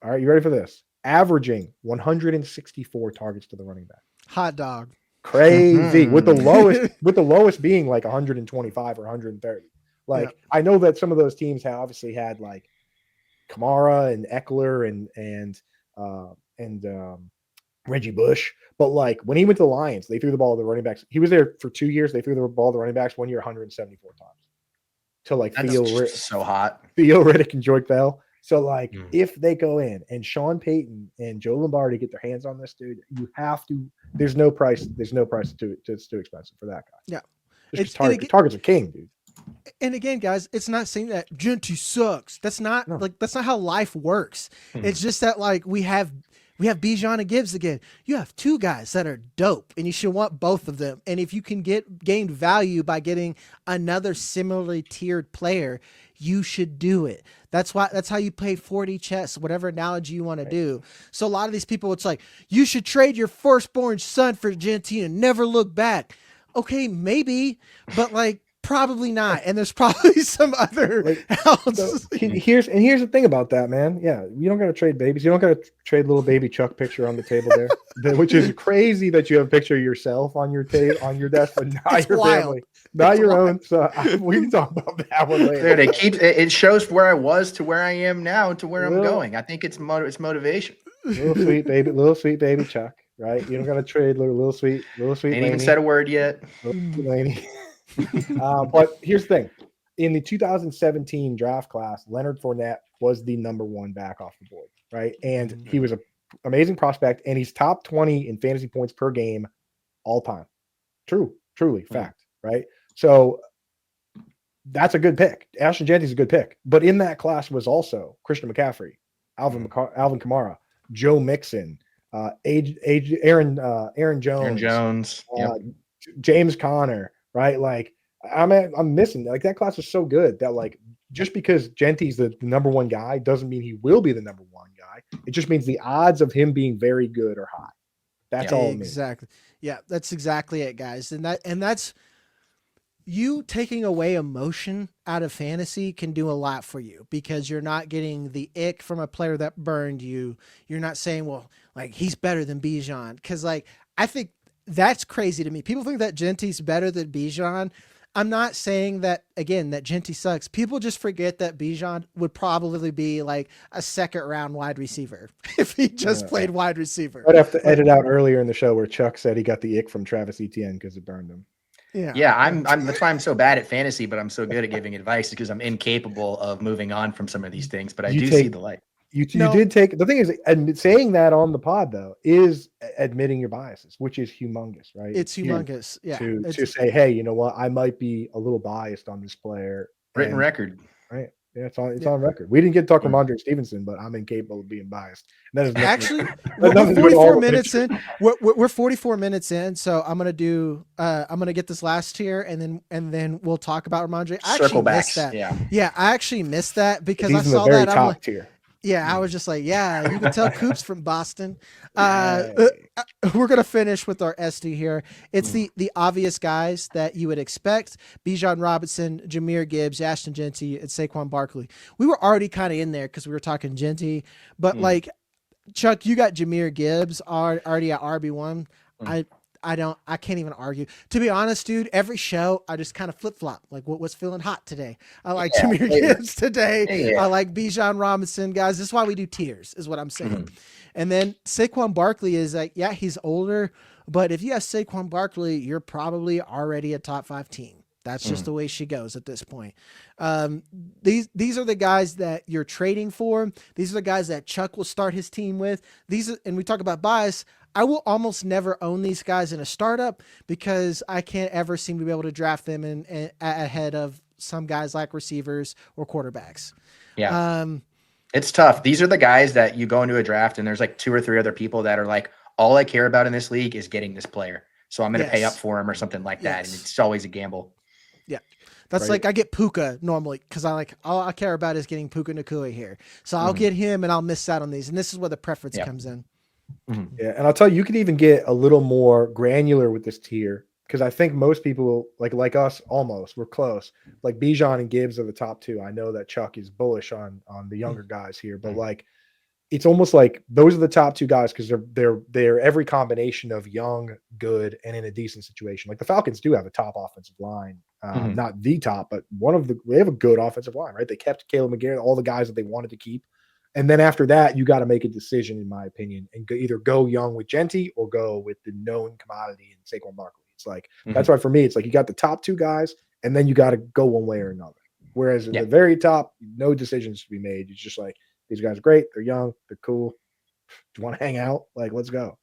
All right, you ready for this? Averaging 164 targets to the running back. Hot dog. Crazy. With the lowest being like 125 or 130. Like I know that some of those teams have obviously had like Kamara and Eckler and Reggie Bush, but like when he went to the Lions, they threw the ball to the running backs. He was there for 2 years. They threw the ball to the running backs 1 year 174 times. To like That's so hot. Theo Riddick and Joyke Bell. So, like, if they go in and Sean Payton and Joe Lombardi get their hands on this dude, you have to. There's no price. There's no price to it. It's too expensive for that guy. Yeah, just target's a king, dude. And again, guys, it's not saying that Jeanty sucks. That's not that's not how life works. It's just that like we have Bijan and Gibbs again. You have two guys that are dope, and you should want both of them. And if you can gain value by getting another similarly tiered player, you should do it. That's how you play 4D chess, whatever analogy you want to do. So a lot of these people, it's like, you should trade your firstborn son for Jeanty and never look back. Okay, maybe, but like, probably not. And there's probably some other else. So here's the thing about that, man. Yeah, you don't got to trade babies. You don't got to trade little baby Chuck picture on the table there, which is crazy that you have a picture of yourself on your desk, but not your family, not your own. So we can talk about that one later. Dude, it shows where I was to where I am now to where I'm going. I think it's motivation. Little sweet baby Chuck, right? You don't got to trade little sweet. Ain't Laney. Even said a word yet. Laney. But here's the thing. In the 2017 draft class, Leonard Fournette was the number one back off the board, right? And he was an amazing prospect, and he's top 20 in fantasy points per game all time. Truly fact, right? So that's a good pick. Ashton Jeanty's a good pick. But in that class was also Christian McCaffrey, Alvin Kamara, Joe Mixon, Aaron Jones, James Conner, right? Like I'm missing. Like that class is so good that like just because Jeanty's the number one guy doesn't mean he will be the number one guy. It just means the odds of him being very good are high. That's all it means. Exactly. Yeah, that's exactly it, guys. And that's you taking away emotion out of fantasy can do a lot for you because you're not getting the ick from a player that burned you. You're not saying, well, like he's better than Bijan. Cause like, I think that's crazy to me. People think that Jeanty's better than Bijan. I'm not saying that again, that Jeanty sucks. People just forget that Bijan would probably be like a second round wide receiver if he just played wide receiver. I'd have to edit out earlier in the show where Chuck said he got the ick from Travis Etienne because it burned him. Yeah. I'm that's why I'm so bad at fantasy, but I'm so good at giving advice because I'm incapable of moving on from some of these things. But I do see the light. You did take the thing is, and saying that on the pod though is admitting your biases, which is humongous, right? It's humongous, To say, hey, you know what, I might be a little biased on this player. Written record, right? Yeah, it's on record. We didn't get to talk about Andre Stevenson, but I'm incapable of being biased. And that is actually we're 44 minutes in. We're 44 minutes in, so I'm gonna get this last tier, and then we'll talk about Ramondre. I Circle back. Yeah, I actually missed that because I saw that. I'm like, tier. Yeah, I was just like, yeah, you can tell Coop's from Boston. We're going to finish with our SD here. It's the obvious guys that you would expect. Bijan Robinson, Jahmyr Gibbs, Ashton Jeanty, and Saquon Barkley. We were already kind of in there because we were talking Jeanty. But like, Chuck, you got Jahmyr Gibbs already at RB1. I can't even argue. To be honest, dude, every show I just kind of flip flop. Like what was feeling hot today? I like Jahmyr Gibbs today. I like Bijan Robinson, guys. This is why we do tiers, is what I'm saying. And then Saquon Barkley is like, yeah, he's older, but if you have Saquon Barkley, you're probably already a top 5 team. That's just the way she goes at this point. These are the guys that you're trading for. These are the guys that Chuck will start his team with. And we talk about bias. I will almost never own these guys in a startup because I can't ever seem to be able to draft them in ahead of some guys like receivers or quarterbacks. Yeah. It's tough. These are the guys that you go into a draft and there's like 2 or 3 other people that are like, all I care about in this league is getting this player. So I'm going to pay up for him or something like that. And it's always a gamble. Yeah. That's like I get Puka normally because all I care about is getting Puka Nacua here. So I'll get him and I'll miss out on these. And this is where the preference comes in. Yeah, and I'll tell you can even get a little more granular with this tier because I think most people like us we're close. Like Bijan and Gibbs are the top 2. I know that Chuck is bullish on the younger guys here, but like it's almost like those are the top 2 guys because they're every combination of young, good, and in a decent situation. Like the Falcons do have a top offensive line, not the top, but they have a good offensive line, right? They kept Kaleb McGarrett, all the guys that they wanted to keep. And then after that, you got to make a decision, in my opinion, and either go young with Jeanty or go with the known commodity in Saquon Barkley. It's like that's why for me, it's like you got the top 2 guys, and then you got to go one way or another. Whereas at the very top, no decisions to be made. It's just like These guys are great. They're young. They're cool. Do you want to hang out? Like, let's go.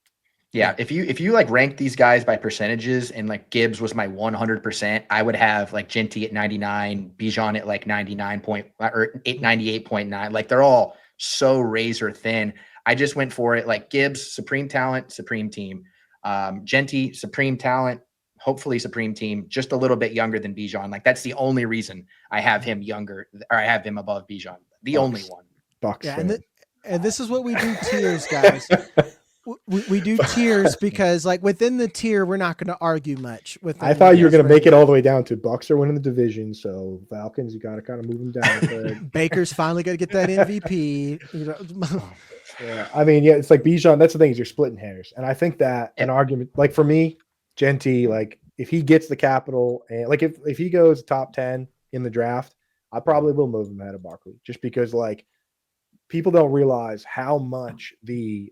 Yeah, if you like rank these guys by percentages and like Gibbs was my 100%, I would have like jeanty at 99, Bijan at like 99 point or 98.9. Like they're all so razor thin. I just went for it. Like Gibbs, supreme talent, supreme team. Jeanty, supreme talent, hopefully supreme team, just a little bit younger than Bijan. Like that's the only reason I have him younger, or I have him above Bijan. The Bucks. only one. Bucks. Yeah, and this is what we do tiers, guys. We do tiers because, like, within the tier, we're not going to argue much. I thought you were going to make it all the way down to Bucks are winning the division, so Falcons, you got to kind of move them down. Baker's finally going to get that MVP. You know? Yeah, I mean, yeah, it's like Bijan. That's the thing is you're splitting hairs, and I think that an argument, like for me, Jeanty, like if he gets the capital and like if he goes top 10 in the draft, I probably will move him ahead of Barkley, just because like people don't realize how much the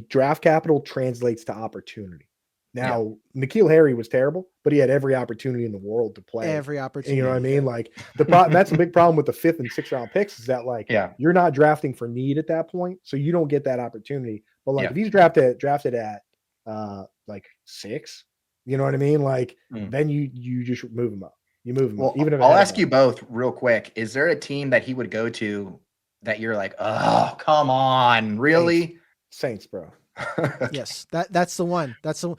draft capital translates to opportunity. Now, N'Keal Harry was terrible, but he had every opportunity in the world to play. Every opportunity. And you know what I mean? Like that's a big problem with the 5th and 6th round picks is that like you're not drafting for need at that point, so you don't get that opportunity. But like if he's drafted at like 6, you know what I mean? Like then you just move him up. You move him up. Even if I'll ask you both real quick. Is there a team that he would go to that you're like, oh, come on, really? Saints, bro. Yes, that's the one. That's and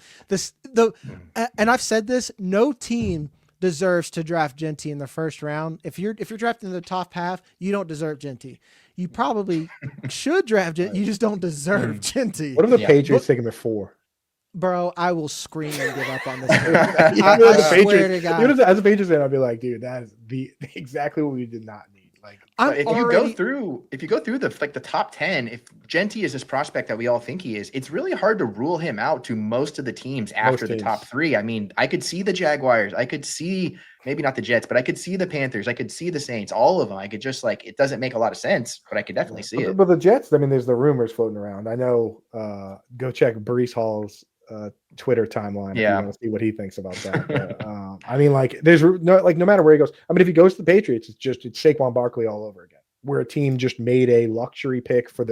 I've said this. No team deserves to draft Jeanty in the first round. If you're drafting in the top half, you don't deserve Jeanty. You probably should draft Jeanty. You just don't deserve Jeanty. What if the Patriots take him at 4? Bro, I will scream and give up on this. I swear to God. As a Patriots fan, I'll be like, dude, that is exactly what we did not need. Like, if you go through the top 10, if Jeanty is this prospect that we all think he is, it's really hard to rule him out to most of the teams after the top 3. I mean, I could see the Jaguars, I could see maybe not the Jets, but I could see the Panthers, I could see the Saints, all of them. I could just like, it doesn't make a lot of sense, but I could definitely see it. But the Jets, I mean, there's the rumors floating around. I know. Go check Breece Hall's Twitter timeline if you want to see what he thinks about that. But, I mean, like there's no matter where he goes. I mean, if he goes to the Patriots, it's Saquon Barkley all over again. Where a team just made a luxury pick for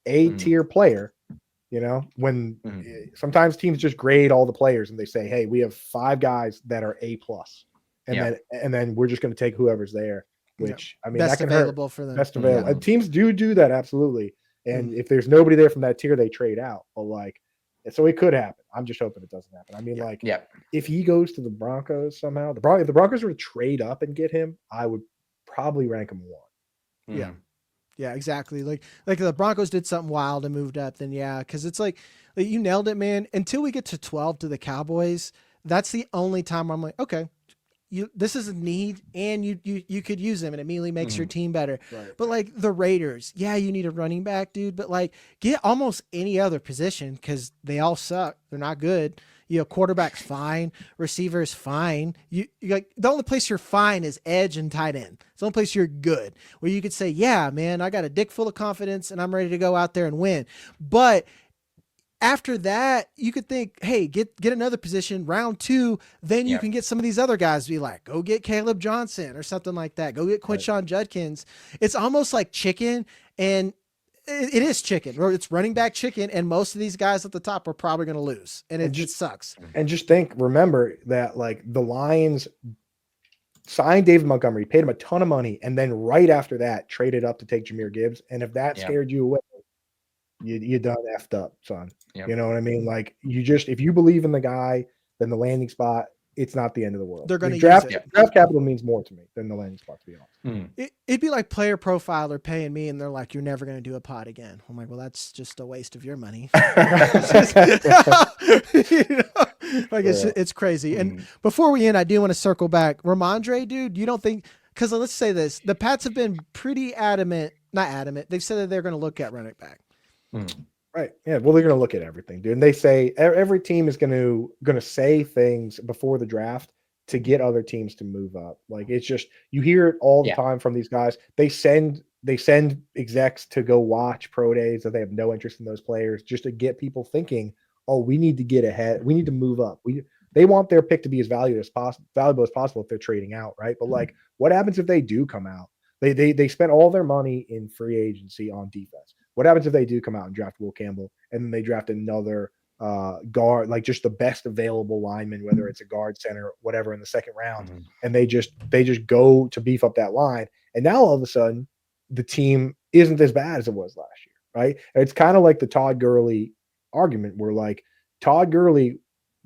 a tier player. You know, when sometimes teams just grade all the players and they say, hey, we have 5 guys that are A+, and then we're just going to take whoever's there. Which I mean, best that can available hurt. for them. Best available. And teams do that absolutely. And if there's nobody there from that tier, they trade out. But like. So it could happen. I'm just hoping it doesn't happen. I mean, if he goes to the Broncos somehow, if the Broncos were to trade up and get him, I would probably rank him 1. Yeah, exactly. Like the Broncos did something wild and moved up, then because it's like you nailed it, man. Until we get to 12 to the Cowboys, that's the only time I'm like, okay, this is a need, and you could use them, and it immediately makes your team better. Right. But like the Raiders, you need a running back, dude. But like get almost any other position because they all suck. They're not good. Quarterback's fine, receivers fine. You like the only place you're fine is edge and tight end. It's the only place you're good where you could say, yeah, man, I got a dick full of confidence and I'm ready to go out there and win. But after that, you could think, hey, get another position, round 2, then you can get some of these other guys to be like, go get Kaleb Johnson or something like that. Go get quinshon Judkins. It's almost like chicken, and it is chicken, or it's running back chicken, and most of these guys at the top are probably going to lose, and it just sucks. And just remember that like the Lions signed David Montgomery, paid him a ton of money, and then right after that traded up to take jahmyr Gibbs, and if that scared you away, you done effed up, son. Yep. You know what I mean? Like if you believe in the guy, then the landing spot, it's not the end of the world. They're going to draft capital means more to me than the landing spot, to be honest. It'd be like Player Profiler paying me, and they're like, "You're never going to do a pod again." I'm like, "Well, that's just a waste of your money." It's crazy. And before we end, I do want to circle back. Ramondre, dude, you don't think? Because let's say this: the Pats have been pretty adamant. Not adamant. They've said that they're going to look at running back. Right. Yeah. Well, they're going to look at everything, dude. And they say every team is going to say things before the draft to get other teams to move up. Like it's just you hear it all the time from these guys. They send execs to go watch pro days that they have no interest in those players just to get people thinking, oh, we need to get ahead. We need to move up. They want their pick to be as valuable as possible if they're trading out, right? But like, what happens if they do come out? They spent all their money in free agency on defense. What happens if they do come out and draft Will Campbell and then they draft another guard, like just the best available lineman, whether it's a guard, center, whatever, in the second round, and they just go to beef up that line, and now all of a sudden the team isn't as bad as it was last year, right? And it's kind of like the Todd Gurley argument, where like Todd Gurley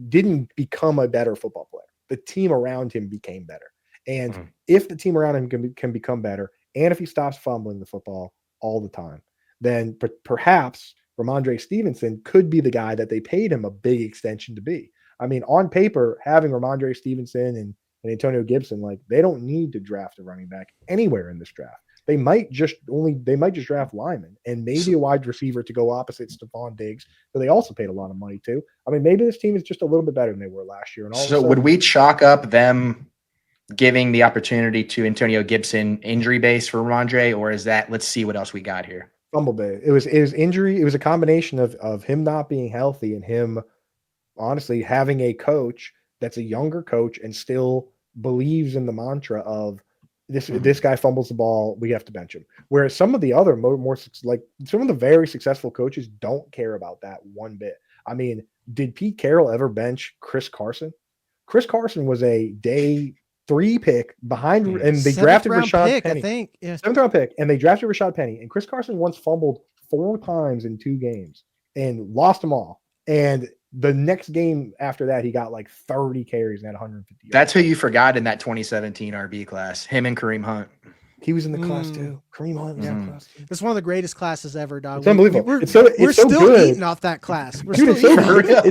didn't become a better football player; the team around him became better. And if the team around him can become better, and if he stops fumbling the football all the time, then perhaps Ramondre Stevenson could be the guy that they paid him a big extension to be. I mean, on paper, having Ramondre Stevenson and Antonio Gibson, like, they don't need to draft a running back anywhere in this draft. They might just draft linemen and maybe a wide receiver to go opposite Stephon Diggs, but they also paid a lot of money too. I mean, maybe this team is just a little bit better than they were last year. And so would we chalk up them giving the opportunity to Antonio Gibson injury base for Ramondre, or is that, let's see what else we got here? Fumble bay. It was injury. It was a combination of him not being healthy and him honestly having a coach that's a younger coach and still believes in the mantra of this guy fumbles the ball, we have to bench him. Whereas some of the other more like some of the very successful coaches don't care about that one bit. I mean, did Pete Carroll ever bench Chris Carson? Chris Carson was a day 3 pick behind, and they drafted Rashad Penny. I think, yeah. 7th round pick, and they drafted Rashad Penny. And Chris Carson once fumbled 4 times in 2 games and lost them all. And the next game after that, he got like 30 carries and had 150 yards. That's who you forgot in that 2017 RB class. Him and Kareem Hunt. He was in the class too. Kareem Hunt was in the class too. It's one of the greatest classes ever, dog. It's unbelievable. We're so still good. eating off that class. Dude, it's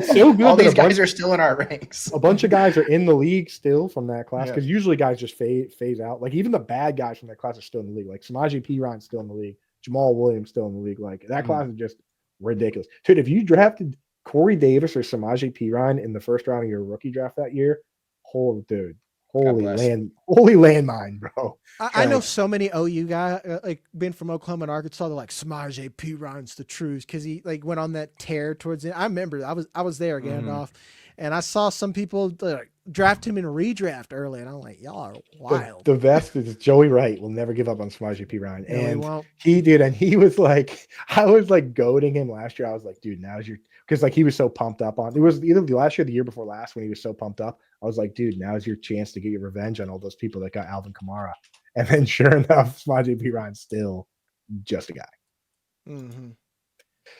so good. All these guys are still in our ranks. A bunch of guys are in the league still from that class, because usually guys just phase out. Like even the bad guys from that class are still in the league. Like Samaje Perine still in the league. Jamal Williams still in the league. Like that class is just ridiculous. Dude, if you drafted Corey Davis or Samaje Perine in the first round of your rookie draft that year, holy landmine, bro. I know so many OU guys, like being from Oklahoma and Arkansas, they're like, Samaje Perine's the truth, because he like went on that tear towards it. I remember I was there getting off, and I saw some people draft him in redraft early, and I'm like, y'all are wild. The best is Joey Wright will never give up on Samaje Perine, and he did, and he was like, I was like goading him last year. I was like, dude, now's your, because like he was so pumped up on, it was either the last year or the year before last when he was so pumped up. I was like, dude, now's your chance to get your revenge on all those people that got Alvin Kamara. And then sure enough, Samaje Perine's still just a guy.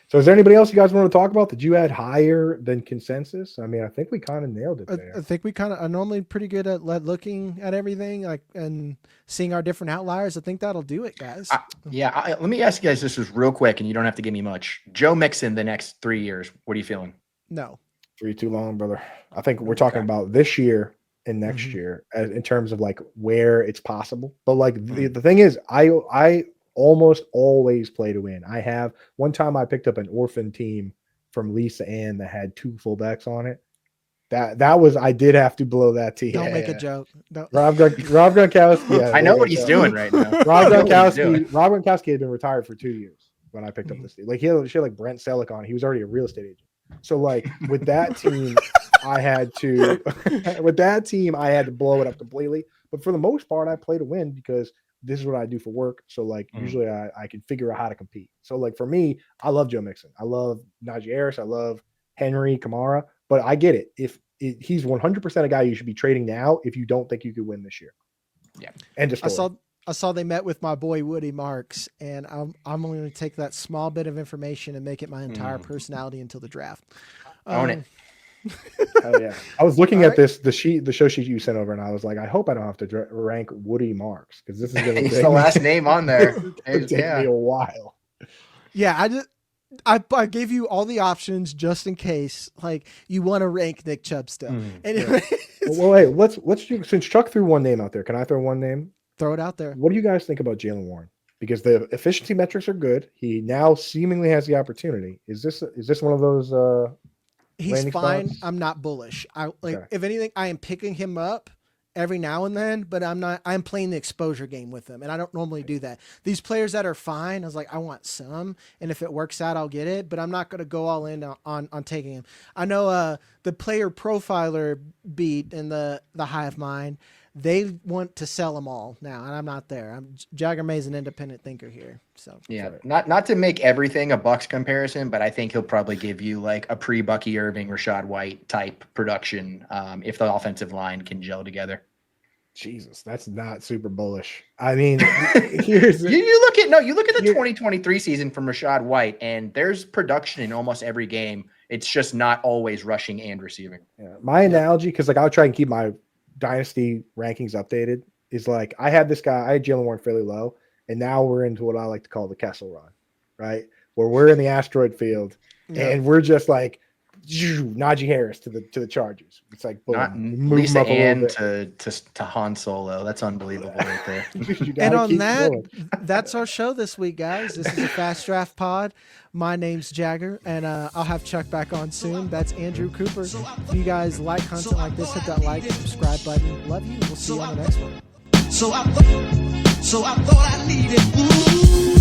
So is there anybody else you guys want to talk about that you had higher than consensus? I mean, I think we kind of nailed it there. I think we kind of are normally pretty good at looking at everything, like, and seeing our different outliers. I think that'll do it, guys. Let me ask you guys this is real quick, and you don't have to give me much. Joe Mixon the next 3 years. What are you feeling? No. 3 too long, brother. I think we're talking about this year and next year in terms of like where it's possible. But like the thing is, I almost always play to win. I have one time I picked up an orphan team from Lisa Ann that had 2 fullbacks on it. That was, I did have to blow that team. Don't make a joke. Don't. Rob Gronkowski. Yeah, I know what he's doing right now. Rob Gronkowski had been retired for 2 years when I picked up this team. Like he had like Brent Selleck on. He was already a real estate agent. So like with that team, I had to blow it up completely. But for the most part, I play to win because this is what I do for work. So like usually I can figure out how to compete. So like for me, I love Joe Mixon. I love Najee Harris. I love Henry Kamara. But I get it. If he's 100% a guy you should be trading now if you don't think you could win this year. Yeah. And just I saw they met with my boy Woody Marks, and I'm going to take that small bit of information and make it my entire personality until the draft. Own it. Oh yeah. I was looking at the show sheet you sent over, and I was like, I hope I don't have to rank Woody Marks, because this is going to take the last name on there. Take me a while. Yeah, I gave you all the options just in case, like, you want to rank Nick Chubb still. Anyway, well, hey, let's do, since Chuck threw one name out there, can I throw one name? Throw it out there. What do you guys think about Jaylen Warren? Because the efficiency metrics are good. He now seemingly has the opportunity. Is this one of those? He's fine. spots? I'm not bullish. If anything, I am picking him up every now and then, but I'm playing the exposure game with him, and I don't normally do that. These players that are fine, I was like, I want some, and if it works out, I'll get it, but I'm not going to go all in on taking him. I know the player profiler beat in the Hive Mind, they want to sell them all now, and I'm not there. Jagger May's an independent thinker here. So yeah, not to make everything a Bucks comparison, but I think he'll probably give you like a pre-Bucky Irving, Rachaad White type production if the offensive line can gel together. Jesus, that's not super bullish. I mean, here's you look at the 2023 season from Rachaad White, and there's production in almost every game. It's just not always rushing and receiving. Yeah, my analogy, because like I'll try and keep my Dynasty rankings updated, is like I had this guy, I had Jalen Warren fairly low, and now we're into what I like to call the Kessel run, right? Where we're in the asteroid field, and we're just like Najee Harris to the Chargers. It's like boom, not Lisa Ann to Han Solo. That's unbelievable right there. And on that, that's our show this week, guys. This is a Fast Draft Pod. My name's Jagger, and I'll have Chuck back on soon. That's Andrew Cooper. If you guys like content like this, hit that like, subscribe button. Love you. We'll see you on the next one. So I thought I needed.